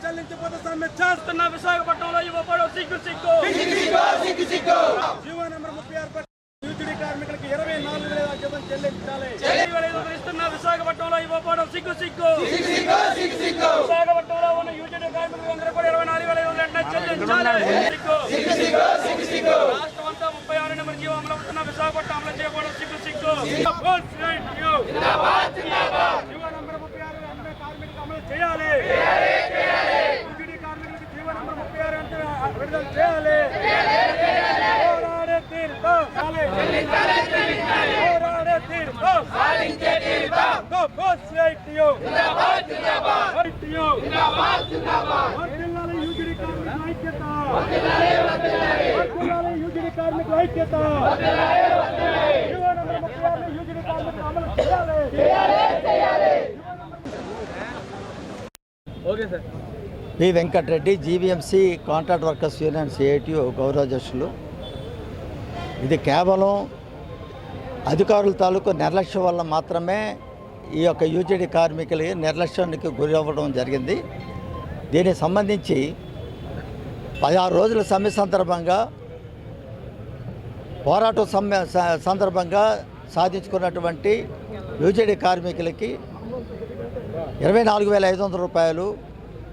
చెల్లించకపోతే సమ్మె చేస్తున్న విశాఖపట్నంలో యువపడు సిగ్గు సిగ్గు జీవో నెంబర్ 36 యూజీడీ కార్మికులకు 24,000 జీతం చెల్లించాలి. ఇస్తున్న విశాఖపట్నంలో యువపడు సిగ్గు సిగ్గు విశాఖపట్నంలో ఉన్న యూజీడీ కార్మికులు అందరూ కూడా 24,000 చెల్లించాలి. రాష్ట్రం అంతా 36 నెంబర్ జీవో అమలు అవుతున్న విశాఖపట్నం అమలు చేయబోవడం సిగ్గు సిగ్గు. జీవో నెంబర్ 36 కార్మికులకు అమలు చేయాలి. యూజీడీ కార్మికులకు జీవో నెంబర్ 36 అంటే విడుదల చేయాలి. పోరాడే తీరుతాం పోరాడే తీరుతాం యూజీడీ కార్మికుల ఐక్యత జీవో నెంబర్ 36 యూజీడీ కార్మికులు అమలు చేయాలి. Okay sir. P Venkatareddy, GVMC contract workers union CITU గౌరవాధ్యక్షులు. ఇది కేవలం అధికారుల తాలూకు నిర్లక్ష్యం వల్ల మాత్రమే ఈ యొక్క యూజీడీ కార్మికులకి నిర్లక్ష్యానికి గురి అవ్వడం జరిగింది. దీనికి సంబంధించి 16 రోజుల సమ్మె సందర్భంగా పోరాటం సందర్భంగా సాధించుకున్నటువంటి యూజీడీ కార్మికులకి 24,500 రూపాయలు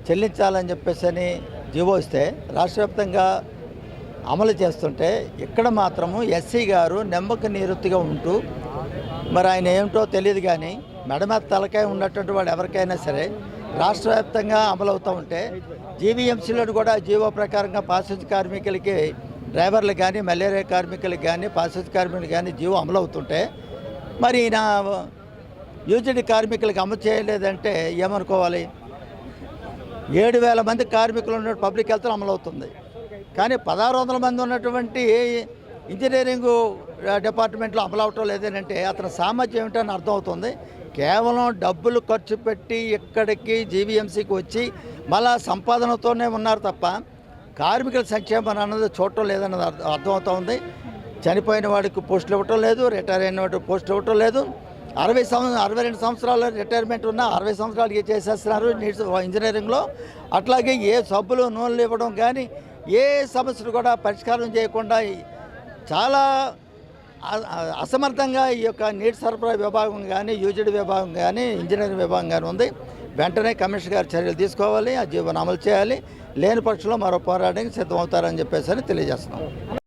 చెల్లించాలని చెప్పేసి జీవో ఇస్తే రాష్ట్ర వ్యాప్తంగా అమలు చేస్తుంటే ఇక్కడ మాత్రము ఎస్సీ గారు నెమ్మక నివృత్తిగా ఉంటూ మరి ఆయన ఏమిటో తెలియదు కానీ మెడమేద తలకాయ ఉన్నటువంటి వాడు ఎవరికైనా సరే రాష్ట్ర వ్యాప్తంగా అమలు అవుతూ ఉంటే జీవీఎంసీలో కూడా జీవో ప్రకారంగా పారిశుద్ధ్య కార్మికులకి డ్రైవర్లకు కానీ మలేరియా కార్మికులకు కానీ పారిశుద్ధ్య కార్మికులకు కానీ జీవో అమలు అవుతుంటే మరి నా యూజీడీ కార్మికులకు అమలు చేయలేదంటే ఏమనుకోవాలి? 7,000 మంది కార్మికులు ఉన్న పబ్లిక్ హెల్త్ అమలు అవుతుంది. కానీ 1,600 మంది ఉన్నటువంటి ఇంజనీరింగ్ డిపార్ట్మెంట్లో అమలు అవటం లేదంటే అతని సామర్థ్యం ఏమిటని అర్థమవుతుంది. కేవలం డబ్బులు ఖర్చు పెట్టి ఇక్కడికి జీవీఎంసీకి వచ్చి మళ్ళా సంపాదనతోనే ఉన్నారు తప్ప కార్మికుల సంక్షేమం అన్నది చూడటం లేదన్నది అర్థమవుతుంది. చనిపోయిన వాడికి పోస్టులు ఇవ్వటం లేదు, రిటైర్ అయిన వాడికి పోస్టులు ఇవ్వటం లేదు. 62 సంవత్సరాల రిటైర్మెంట్ ఉన్న 60 సంవత్సరాలకి చేసేస్తున్నారు ఇంజనీరింగ్లో. అట్లాగే ఏ సబ్బులు నూనెలు ఇవ్వడం కానీ ఏ సమస్యలు కూడా పరిష్కారం చేయకుండా చాలా అసమర్థంగా ఈ యొక్క నీటి సరఫరా విభాగం కానీ యూజీడీ విభాగం కానీ ఇంజనీరింగ్ విభాగం కానీ ఉంది. వెంటనే కమిషనర్ గారు చర్యలు తీసుకోవాలి, ఆ జీవోను అమలు చేయాలి. లేని పక్షంలో మరో పోరాటానికి సిద్ధమవుతారని చెప్పేసి తెలియజేస్తున్నాం.